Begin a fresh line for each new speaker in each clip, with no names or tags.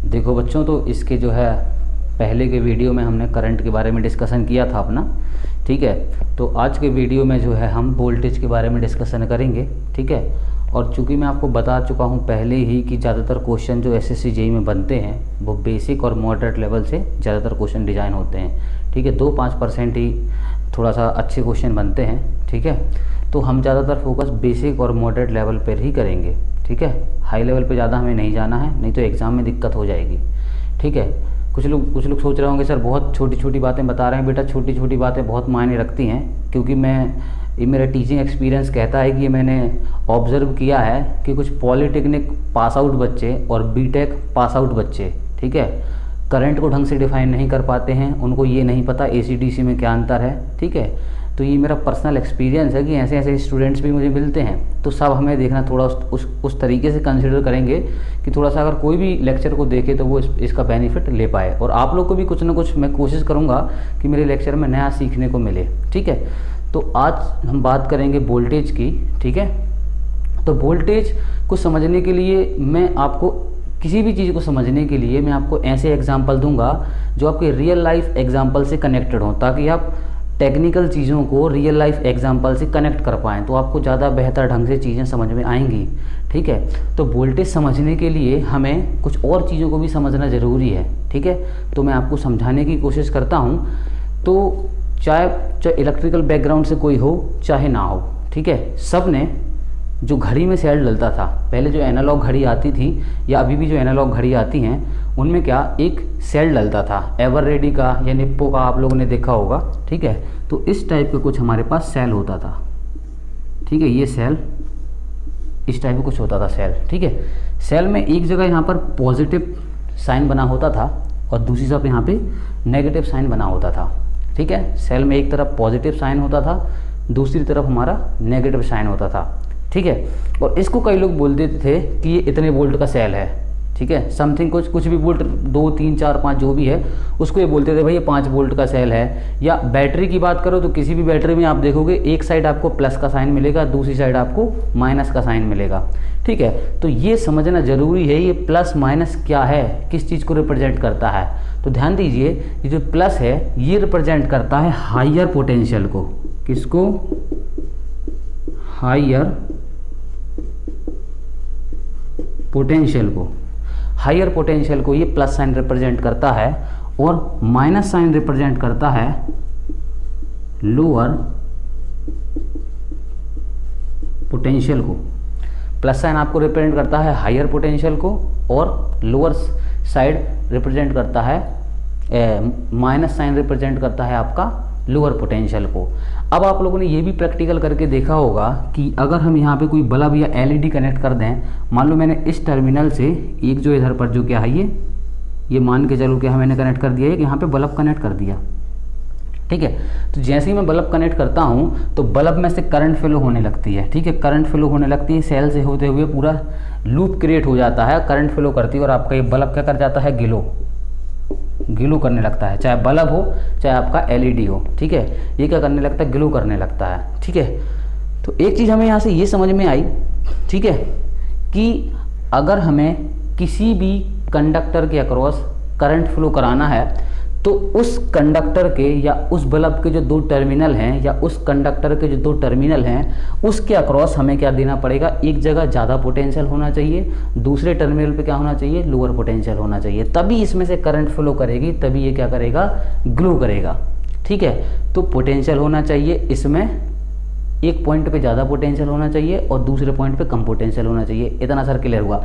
देखो बच्चों, तो इसके जो है पहले के वीडियो में हमने करंट के बारे में डिस्कशन किया था अपना, ठीक है। तो आज के वीडियो में जो है हम वोल्टेज के बारे में डिस्कशन करेंगे, ठीक है। और चूंकि मैं आपको बता चुका हूँ पहले ही कि ज़्यादातर क्वेश्चन जो एसएससी जेईई में बनते हैं वो बेसिक और मॉडरेट लेवल से ज़्यादातर क्वेश्चन डिज़ाइन होते हैं, ठीक है। 2-5% ही थोड़ा सा अच्छे क्वेश्चन बनते हैं, ठीक है। तो हम ज़्यादातर फोकस बेसिक और मॉडरेट लेवल पर ही करेंगे, ठीक है। हाई लेवल पे ज़्यादा हमें नहीं जाना है, नहीं तो एग्ज़ाम में दिक्कत हो जाएगी, ठीक है। कुछ लोग सोच रहे होंगे सर बहुत छोटी छोटी बातें बता रहे हैं। बेटा छोटी छोटी बातें बहुत मायने रखती हैं, क्योंकि ये मेरा टीचिंग एक्सपीरियंस कहता है कि ये मैंने ऑब्ज़र्व किया है कि कुछ पॉलीटेक्निक पास आउट बच्चे और बीटेक पास आउट बच्चे, ठीक है, करंट को ढंग से डिफाइन नहीं कर पाते हैं। उनको ये नहीं पता एसी-डीसी में क्या अंतर है, ठीक है। तो ये मेरा पर्सनल एक्सपीरियंस है कि ऐसे ऐसे स्टूडेंट्स भी मुझे मिलते हैं। तो सब हमें देखना थोड़ा उस तरीके से कंसिडर करेंगे कि थोड़ा सा अगर कोई भी लेक्चर को देखे तो वो इसका बेनिफिट ले पाए। और आप लोग को भी कुछ ना कुछ मैं कोशिश करूँगा कि मेरे लेक्चर में नया सीखने को मिले, ठीक है। तो आज हम बात करेंगे वोल्टेज की, ठीक है। तो वोल्टेज को समझने के लिए मैं आपको किसी भी चीज़ को समझने के लिए मैं आपको ऐसे एग्जाम्पल दूंगा जो आपके रियल लाइफ एग्जाम्पल से कनेक्टेड हों, ताकि आप टेक्निकल चीज़ों को रियल लाइफ एग्जाम्पल से कनेक्ट कर पाएँ, तो आपको ज़्यादा बेहतर ढंग से चीज़ें समझ में आएंगी, ठीक है। तो वोल्टेज समझने के लिए हमें कुछ और चीज़ों को भी समझना ज़रूरी है, ठीक है। तो मैं आपको समझाने की कोशिश करता हूँ। तो चाहे इलेक्ट्रिकल बैकग्राउंड से कोई हो चाहे ना हो, ठीक है, सब ने जो घड़ी में सेल डलता था, पहले जो एनालॉग घड़ी आती थी या अभी भी जो एनालॉग घड़ी आती हैं उनमें क्या एक सेल डलता था, एवर रेडी का या निप्पो का आप लोगों ने देखा होगा, ठीक है। तो इस टाइप का कुछ हमारे पास सेल होता था, ठीक है। ये सेल इस टाइप का कुछ होता था सेल, ठीक है। सेल में एक जगह यहाँ पर पॉजिटिव साइन बना होता था और दूसरी तरफ यहाँ पे नेगेटिव साइन बना होता था, ठीक है। सेल में एक तरफ पॉजिटिव साइन होता था, दूसरी तरफ हमारा नेगेटिव साइन होता था, ठीक है। और इसको कई लोग बोल देते थे कि ये इतने वोल्ट का सेल है, ठीक है। समथिंग कुछ भी वोल्ट 2, 3, 4, 5 जो भी है उसको ये बोलते थे भाई ये 5 वोल्ट का सेल है। या बैटरी की बात करो तो किसी भी बैटरी में आप देखोगे एक साइड आपको प्लस का साइन मिलेगा, दूसरी साइड आपको माइनस का साइन मिलेगा, ठीक है। तो ये समझना जरूरी है ये प्लस माइनस क्या है, किस चीज़ को रिप्रेजेंट करता है। तो ध्यान दीजिए ये जो प्लस है ये रिप्रेजेंट करता है हायर पोटेंशियल को। किसको? हायर पोटेंशियल को। हायर पोटेंशियल को ये प्लस साइन रिप्रेजेंट करता है और माइनस साइन रिप्रेजेंट करता है लोअर पोटेंशियल को। प्लस साइन आपको रिप्रेजेंट करता है हायर पोटेंशियल को और लोअर साइड रिप्रेजेंट करता है माइनस साइन रिप्रेजेंट करता है आपका लोअर पोटेंशियल को। अब आप लोगों ने ये भी प्रैक्टिकल करके देखा होगा कि अगर हम यहाँ पे कोई बल्ब या एलईडी कनेक्ट कर दें, मान लो मैंने इस टर्मिनल से एक जो इधर पर जो क्या है ये मान के चलो क्या मैंने कनेक्ट कर दिया है कि यहाँ पे बल्ब कनेक्ट कर दिया, ठीक है। तो जैसे ही मैं बल्ब कनेक्ट करता हूँ तो बल्ब में से करंट फ्लो होने लगती है, ठीक है। करंट फ्लो होने लगती है, सेल से होते हुए पूरा लूप क्रिएट हो जाता है, करंट फ्लो करती है और आपका ये बल्ब क्या कर जाता है, ग्लो करने लगता है। चाहे बल्ब हो चाहे आपका एलईडी हो, ठीक है, ये क्या करने लगता है, ग्लो करने लगता है, ठीक है। तो एक चीज़ हमें यहाँ से ये समझ में आई, ठीक है, कि अगर हमें किसी भी कंडक्टर के अक्रॉस करंट फ्लो कराना है तो उस कंडक्टर के या उस बल्ब के जो 2 टर्मिनल हैं या उस कंडक्टर के जो 2 टर्मिनल हैं उसके अक्रॉस हमें क्या देना पड़ेगा, एक जगह ज़्यादा पोटेंशियल होना चाहिए, दूसरे टर्मिनल पे क्या होना चाहिए, लोअर पोटेंशियल होना चाहिए। तभी इसमें से करंट फ्लो करेगी, तभी ये क्या करेगा, ग्लो करेगा, ठीक है। तो पोटेंशियल होना चाहिए इसमें, एक पॉइंट पे ज़्यादा पोटेंशियल होना चाहिए और दूसरे पॉइंट पे कम पोटेंशियल होना चाहिए। इतना सर क्लियर हुआ?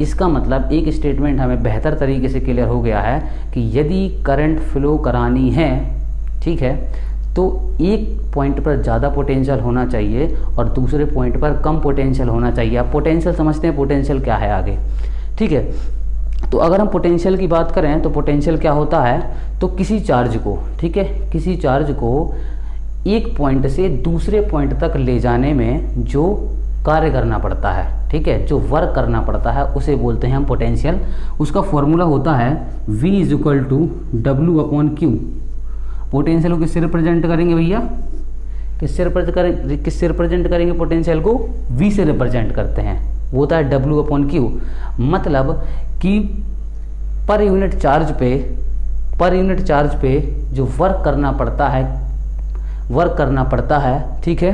इसका मतलब एक स्टेटमेंट हमें बेहतर तरीके से क्लियर हो गया है कि यदि करंट फ्लो करानी है, ठीक है, तो एक पॉइंट पर ज़्यादा पोटेंशियल होना चाहिए और दूसरे पॉइंट पर कम पोटेंशियल होना चाहिए। आप पोटेंशियल समझते हैं, पोटेंशियल क्या है आगे, ठीक है। तो अगर हम पोटेंशियल की बात करें तो पोटेंशियल क्या होता है, तो किसी चार्ज को, ठीक है, किसी चार्ज को एक पॉइंट से दूसरे पॉइंट तक ले जाने में जो कार्य करना पड़ता है, ठीक है, जो वर्क करना पड़ता है उसे बोलते हैं हम पोटेंशियल। उसका फॉर्मूला होता है V = W/Q। पोटेंशियल को किससे रिप्रेजेंट करेंगे भैया, किससे रिप्रेजेंट करेंगे पोटेंशियल को, V से रिप्रेजेंट करते हैं, वो होता है W/Q। मतलब कि पर यूनिट चार्ज पे जो वर्क करना पड़ता है, ठीक है,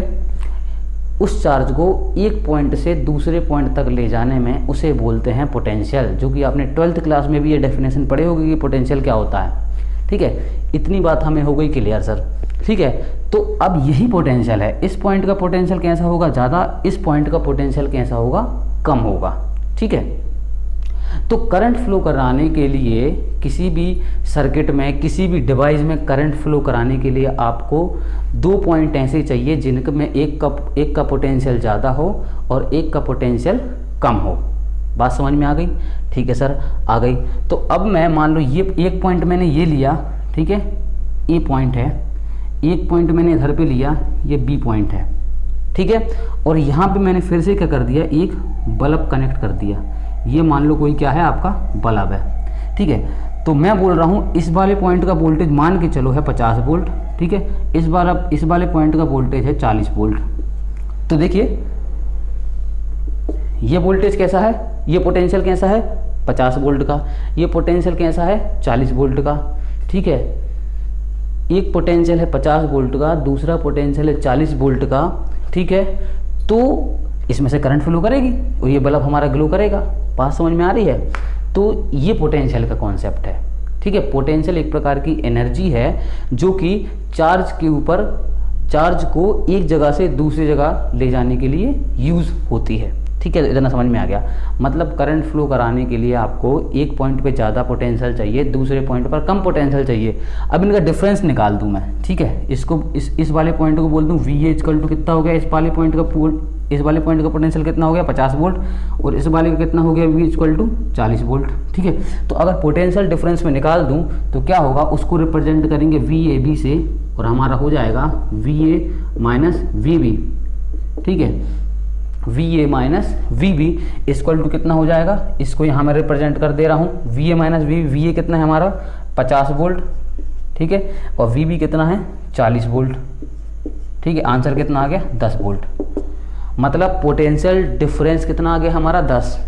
उस चार्ज को एक पॉइंट से दूसरे पॉइंट तक ले जाने में उसे बोलते हैं पोटेंशियल, जो कि आपने 12th क्लास में भी ये डेफिनेशन पढ़े होगी कि पोटेंशियल क्या होता है। ठीक है, इतनी बात हमें हो गई क्लियर सर। ठीक है, तो अब यही पोटेंशियल है। इस पॉइंट का पोटेंशियल कैसा होगा, ज़्यादा, इस पॉइंट का पोटेंशियल कैसा होगा, कम होगा। ठीक है, तो करंट फ्लो कराने के लिए किसी भी सर्किट में, किसी भी डिवाइस में करंट फ्लो कराने के लिए आपको 2 पॉइंट ऐसे चाहिए जिनमें एक का पोटेंशियल ज़्यादा हो और एक का पोटेंशियल कम हो। बात समझ में आ गई? ठीक है सर, आ गई। तो अब मैं मान लो ये एक पॉइंट मैंने ये लिया, ठीक है, ए पॉइंट है, एक पॉइंट मैंने इधर पे लिया, ये बी पॉइंट है। ठीक है, और यहाँ पे मैंने फिर से क्या कर दिया, एक बल्ब कनेक्ट कर दिया। ये मान लो कोई क्या है, आपका बल्ब है। ठीक है, तो मैं बोल रहा हूँ इस वाले पॉइंट का वोल्टेज मान के चलो है 50 वोल्ट। ठीक है, इस वाले पॉइंट का वोल्टेज है 40 वोल्ट। तो देखिए ये वोल्टेज कैसा है, ये पोटेंशियल कैसा है, 50 वोल्ट का, ये पोटेंशियल कैसा है, 40 वोल्ट का। ठीक है, एक पोटेंशियल है 50 वोल्ट का, दूसरा पोटेंशियल है 40 वोल्ट का। ठीक है, तो इसमें से करंट फ्लो करेगी और ये बल्ब हमारा ग्लो करेगा। बात समझ में आ रही है? तो ये पोटेंशियल का कॉन्सेप्ट है। ठीक है, पोटेंशियल एक प्रकार की एनर्जी है जो कि चार्ज के ऊपर, चार्ज को एक जगह से दूसरी जगह ले जाने के लिए यूज़ होती है। ठीक है, इतना समझ में आ गया। मतलब करंट फ्लो कराने के लिए आपको एक पॉइंट पे ज़्यादा पोटेंशियल चाहिए, दूसरे पॉइंट पर कम पोटेंशियल चाहिए। अब इनका डिफरेंस निकाल दूं मैं। ठीक है, इसको इस वाले पॉइंट को बोल दूं VA इक्वल टू कितना हो गया, इस वाले पॉइंट का पोटेंशियल कितना हो गया, 50 वोल्ट, और इस वाले का कितना हो गया, V इक्वल टू 40 वोल्ट। ठीक है, तो अगर पोटेंशियल डिफरेंस में निकाल दूं तो क्या होगा, उसको रिप्रेजेंट करेंगे VAB से, और हमारा हो जाएगा VA माइनस VB। ठीक है, VA minus VB equal to कितना हो जाएगा, इसको यहाँ मैं रिप्रेजेंट कर दे रहा हूँ, VA माइनस VB। VA कितना है हमारा, 50 वोल्ट। ठीक है, और VB कितना है, 40 वोल्ट। ठीक है, आंसर कितना आ गया, 10 वोल्ट। मतलब पोटेंशियल डिफरेंस कितना आ गया हमारा, 10।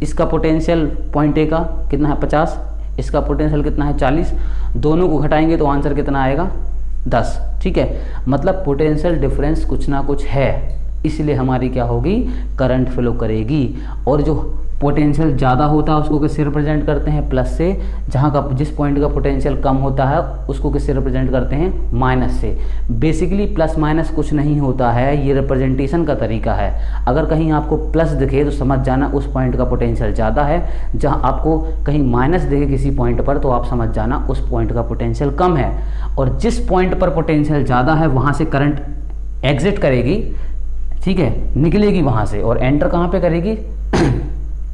इसका पोटेंशियल पॉइंट ए का कितना है, 50, इसका पोटेंशियल कितना है, 40। दोनों को घटाएंगे तो आंसर कितना आएगा, 10। ठीक है, मतलब पोटेंशियल डिफरेंस कुछ ना कुछ है, इसलिए हमारी क्या होगी, करंट फ्लो करेगी। और जो पोटेंशियल ज़्यादा होता है उसको किससे रिप्रेजेंट करते हैं, प्लस से। जहाँ का जिस पॉइंट का पोटेंशियल कम होता है उसको किससे रिप्रेजेंट करते हैं, माइनस से। बेसिकली प्लस माइनस कुछ नहीं होता है, ये रिप्रेजेंटेशन का तरीका है। अगर कहीं आपको प्लस दिखे तो समझ जाना उस पॉइंट का पोटेंशियल ज़्यादा है, जहाँ आपको कहीं माइनस दिखे किसी पॉइंट पर तो आप समझ जाना उस पॉइंट का पोटेंशियल कम है। और जिस पॉइंट पर पोटेंशियल ज़्यादा है वहाँ से करंट एग्जिट करेगी, ठीक है, निकलेगी वहाँ से, और एंटर कहाँ पे करेगी,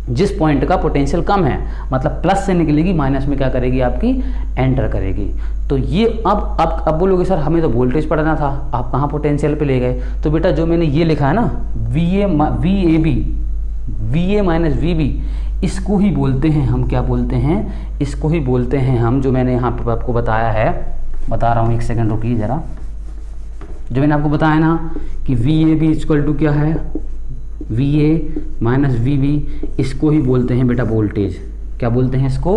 जिस पॉइंट का पोटेंशियल कम है। मतलब प्लस से निकलेगी, माइनस में क्या करेगी, आपकी एंटर करेगी। तो ये अब बोलोगे सर हमें तो वोल्टेज पढ़ना था, आप कहाँ पोटेंशियल पे ले गए। तो बेटा जो मैंने ये लिखा है ना, VA माइनस VB, इसको ही बोलते हैं हम, क्या बोलते हैं, इसको ही बोलते हैं हम, जो मैंने यहाँ पर आपको बताया है, बता रहा हूँ, एक सेकेंड रुकिए ज़रा। जो मैंने आपको बताया ना कि VAB इक्वल टू क्या है, VA माइनस VB, इसको ही बोलते हैं बेटा वोल्टेज। क्या बोलते हैं इसको,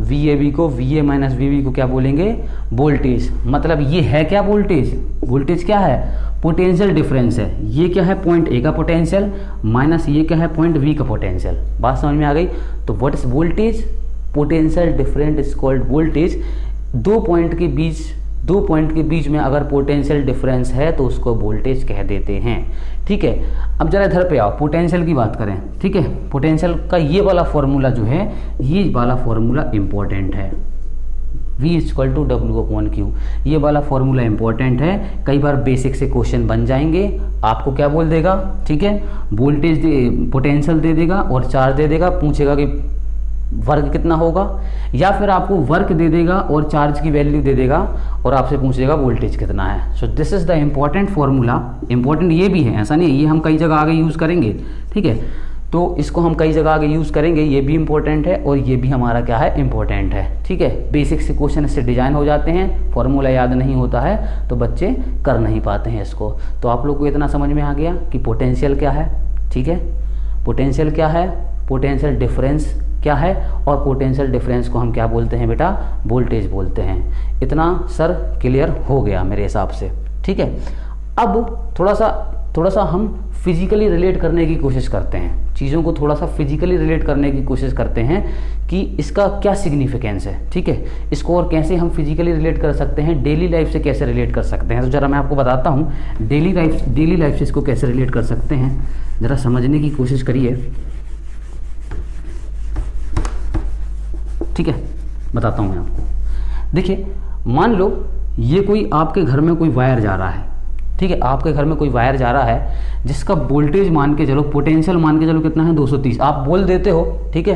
VAB को, VA माइनस VB को क्या बोलेंगे, वोल्टेज। मतलब ये है क्या, वोल्टेज। वोल्टेज क्या है, पोटेंशियल डिफरेंस है। ये क्या है, पॉइंट ए का पोटेंशियल माइनस ये क्या है, पॉइंट बी का पोटेंशियल। बात समझ में आ गई? तो what is voltage, potential difference is called voltage. दो पॉइंट के बीच में अगर पोटेंशियल डिफरेंस है तो उसको वोल्टेज कह देते हैं। ठीक है, अब जरा इधर पे आओ, पोटेंशियल की बात करें। ठीक है, पोटेंशियल का ये वाला फॉर्मूला जो है, ये वाला फॉर्मूला इंपॉर्टेंट है, V इक्वल टू W/Q। ये वाला फॉर्मूला इंपॉर्टेंट है, कई बार बेसिक से क्वेश्चन बन जाएंगे। आपको क्या बोल देगा, ठीक है, वोल्टेज पोटेंशियल दे देगा और चार्ज दे देगा, पूछेगा कि वर्क कितना होगा, या फिर आपको वर्क दे देगा और चार्ज की वैल्यू दे देगा और आपसे पूछेगा वोल्टेज कितना है। So this is the important formula. Important ये भी है, ऐसा नहीं है, ये हम कई जगह आगे यूज़ करेंगे। ठीक है, तो इसको हम कई जगह आगे यूज़ करेंगे, ये भी इंपॉर्टेंट है और ये भी हमारा क्या है, इंपॉर्टेंट है। ठीक है, बेसिक से क्वेश्चन इससे डिजाइन हो जाते हैं, फॉर्मूला याद नहीं होता है तो बच्चे कर नहीं पाते हैं इसको। तो आप लोग को इतना समझ में आ गया कि पोटेंशियल क्या है। ठीक है, पोटेंशियल क्या है, पोटेंशियल डिफरेंस क्या है, और पोटेंशियल डिफरेंस को हम क्या बोलते हैं बेटा, वोल्टेज बोलते हैं। इतना सर क्लियर हो गया मेरे हिसाब से, ठीक है। अब थोड़ा सा हम फिजिकली रिलेट करने की कोशिश करते हैं, चीज़ों को थोड़ा सा फिजिकली रिलेट करने की कोशिश करते हैं कि इसका क्या सिग्निफिकेंस है, ठीक है। इसको और कैसे हम फिजिकली रिलेट कर सकते हैं, डेली लाइफ से कैसे रिलेट कर सकते हैं। तो ज़रा मैं आपको बताता हूँ डेली लाइफ से इसको कैसे रिलेट कर सकते हैं, ज़रा समझने की कोशिश करिए, ठीक है। बताता हूँ मैं आपको। देखिए, मान लो ये कोई आपके घर में कोई वायर जा रहा है, ठीक है। आपके घर में कोई वायर जा रहा है जिसका वोल्टेज मान के चलो, पोटेंशियल मान के चलो कितना है, 230। आप बोल देते हो, ठीक है।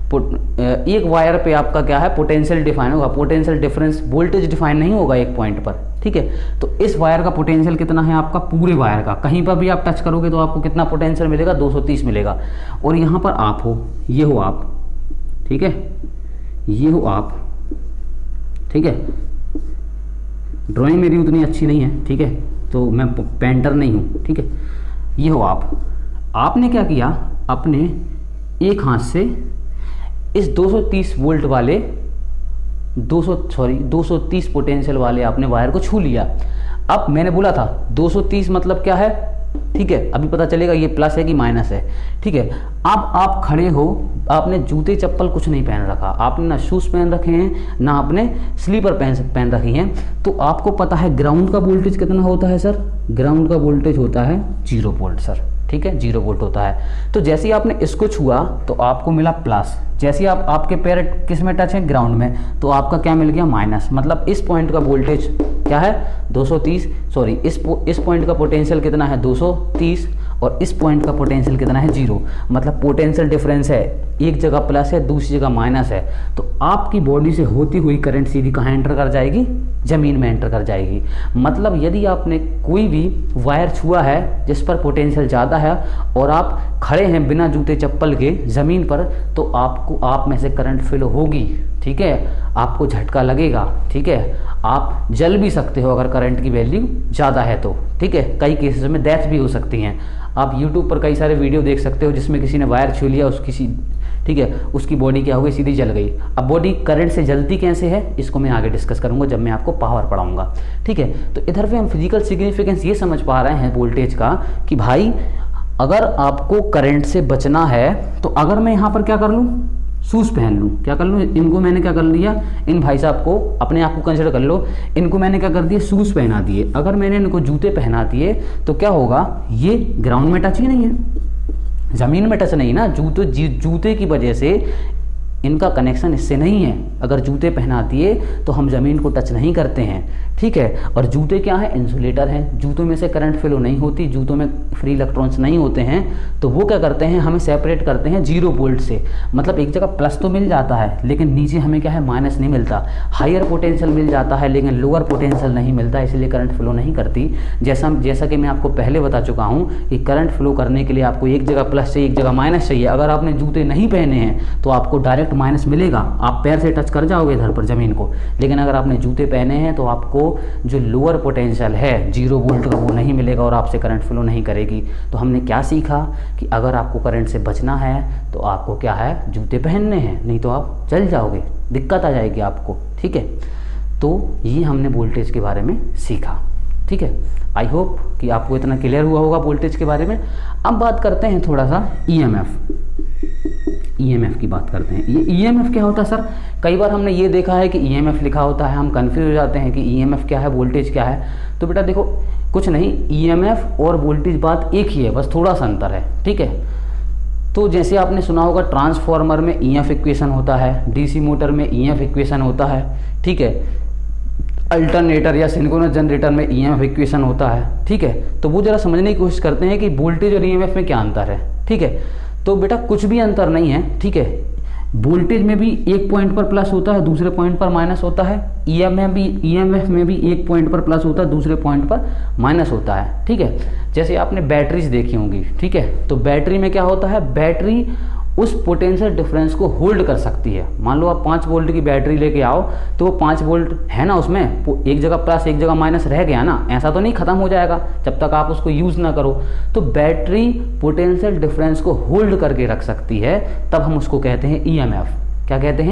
एक वायर पे आपका क्या है, पोटेंशियल डिफाइन होगा, पोटेंशियल डिफरेंस, वोल्टेज डिफाइन नहीं होगा एक पॉइंट पर, ठीक है। तो इस वायर का पोटेंशियल कितना है आपका, पूरे वायर का, कहीं पर भी आप टच करोगे तो आपको कितना पोटेंशियल मिलेगा, 230 मिलेगा। और यहाँ पर आप हो, ये हो आप, ठीक है, ये हो आप, ठीक है। ड्राइंग मेरी उतनी अच्छी नहीं है, ठीक है, तो मैं पेंटर नहीं हूँ, ठीक है। ये हो आप, आपने क्या किया, अपने एक हाथ से इस 230 वोल्ट वाले 230 पोटेंशियल वाले आपने वायर को छू लिया। अब मैंने बोला था 230 मतलब क्या है, ठीक है, अभी पता चलेगा ये प्लस है कि माइनस है, ठीक है। अब आप खड़े हो, आपने जूते चप्पल कुछ नहीं पहन रखा, आपने ना शूज़ पहन रखे हैं, ना आपने स्लीपर पहन रखी हैं, तो आपको पता है ग्राउंड का वोल्टेज कितना होता है सर, ग्राउंड का वोल्टेज होता है 0 वोल्ट सर, ठीक है, 0 वोल्ट होता है। तो जैसे ही आपने इसको छुआ तो आपको मिला प्लस, जैसे ही आपके पैर किस में टच है, ग्राउंड में, तो आपका क्या मिल गया, माइनस। मतलब इस पॉइंट का वोल्टेज क्या है, 230, सॉरी इस पॉइंट का पोटेंशियल कितना है, 230, और इस पॉइंट का पोटेंशियल कितना है, 0। मतलब पोटेंशियल डिफरेंस है, एक जगह प्लस है, दूसरी जगह माइनस है। तो आपकी बॉडी से होती हुई करंट सीधी कहाँ एंटर कर जाएगी, ज़मीन में एंटर कर जाएगी। मतलब यदि आपने कोई भी वायर छुआ है जिस पर पोटेंशियल ज़्यादा है और आप खड़े हैं बिना जूते चप्पल के ज़मीन पर, तो आपको आप में से करंट फ्लो होगी, ठीक है, आपको झटका लगेगा, ठीक है। आप जल भी सकते हो अगर करंट की वैल्यू ज़्यादा है तो, ठीक है। कई केसेस में डेथ भी हो सकती हैं। आप YouTube पर कई सारे वीडियो देख सकते हो जिसमें किसी ने वायर छू लिया, ठीक है, उसकी बॉडी क्या हो गई, सीधी जल गई। अब बॉडी करंट से जलती कैसे है, इसको मैं आगे डिस्कस करूंगा जब मैं आपको पावर पढ़ाऊंगा, ठीक है। तो इधर पे हम फिजिकल सिग्निफिकेंस ये समझ पा रहे हैं वोल्टेज का कि भाई अगर आपको करंट से बचना है तो अगर मैं यहाँ पर क्या कर लूँ, शूज़ पहन लूँ, क्या कर लूँ, इनको मैंने क्या कर लिया, इन भाई साहब को, अपने आप को कंसिडर कर लो, इनको मैंने क्या कर दिया, शूज़ पहना दिए। अगर मैंने इनको जूते पहना दिए तो क्या होगा, ये ग्राउंड में टच ही नहीं है, ज़मीन में टच नहीं ना, जूते की वजह से इनका कनेक्शन इससे नहीं है। अगर जूते पहना दिए तो हम ज़मीन को टच नहीं करते हैं, ठीक है। और जूते क्या है, इंसुलेटर हैं, जूतों में से करंट फ्लो नहीं होती, जूतों में फ्री इलेक्ट्रॉन्स नहीं होते हैं, तो वो क्या करते हैं, हमें सेपरेट करते हैं 0 वोल्ट से। मतलब एक जगह प्लस तो मिल जाता है लेकिन नीचे हमें क्या है, माइनस नहीं मिलता। हायर पोटेंशियल मिल जाता है लेकिन लोअर पोटेंशियल नहीं मिलता, इसलिए करंट फ्लो नहीं करती। जैसा कि मैं आपको पहले बता चुका हूँ कि करंट फ्लो करने के लिए आपको एक जगह प्लस चाहिए, एक जगह माइनस चाहिए। अगर आपने जूते नहीं पहने हैं तो आपको डायरेक्ट माइनस मिलेगा, आप पैर से टच कर जाओगे इधर पर ज़मीन को। लेकिन अगर आपने जूते पहने हैं तो आपको जो लोअर पोटेंशियल है 0 वोल्ट का वो नहीं मिलेगा और आपसे करंट फ्लो नहीं करेगी। तो हमने क्या सीखा कि अगर आपको करंट से बचना है तो आपको क्या है, जूते पहनने हैं, नहीं तो आप जल जाओगे, दिक्कत आ जाएगी आपको, ठीक है। तो ये हमने वोल्टेज के बारे में सीखा, ठीक है। आई होप कि आपको इतना क्लियर हुआ होगा वोल्टेज के बारे में। अब बात करते हैं थोड़ा सा ईएमएफ की बात करते हैं। ये ईएमएफ क्या होता है सर, कई बार हमने ये देखा है कि ईएमएफ लिखा होता है, हम कंफ्यूज हो जाते हैं कि ईएमएफ क्या है, वोल्टेज क्या है। तो बेटा देखो, कुछ नहीं, ईएमएफ और वोल्टेज बात एक ही है, बस थोड़ा सा अंतर है, ठीक है। तो जैसे आपने सुना होगा ट्रांसफार्मर में ईएमएफ इक्वेशन होता है, डीसी मोटर में ईएमएफ इक्वेशन होता है, ठीक है। अल्टरनेटर या सिंक्रोनस जनरेटर में ईएमएफ इक्वेशन होता है, ठीक है। तो वो जरा समझने की कोशिश करते हैं कि वोल्टेज और ईएमएफ में क्या अंतर है, ठीक है। तो बेटा कुछ भी अंतर नहीं है, ठीक है। वोल्टेज में भी एक पॉइंट पर प्लस होता है, दूसरे पॉइंट पर माइनस होता है। ईएमएफ में भी एक पॉइंट पर प्लस होता है, दूसरे पॉइंट पर माइनस होता है, ठीक है। जैसे आपने बैटरीज देखी होंगी, ठीक है। तो बैटरी में क्या होता है, बैटरी उस पोटेंशियल डिफरेंस को होल्ड कर सकती है। मान लो आप 5 वोल्ट की बैटरी लेके आओ तो वो 5 वोल्ट है ना, उसमें एक जगह प्लस एक जगह माइनस रह गया ना, ऐसा तो नहीं खत्म हो जाएगा जब तक आप उसको यूज़ ना करो। तो बैटरी पोटेंशियल डिफरेंस को होल्ड करके रख सकती है, तब हम उसको कहते हैं ईएमएफ। क्या कहते हैं?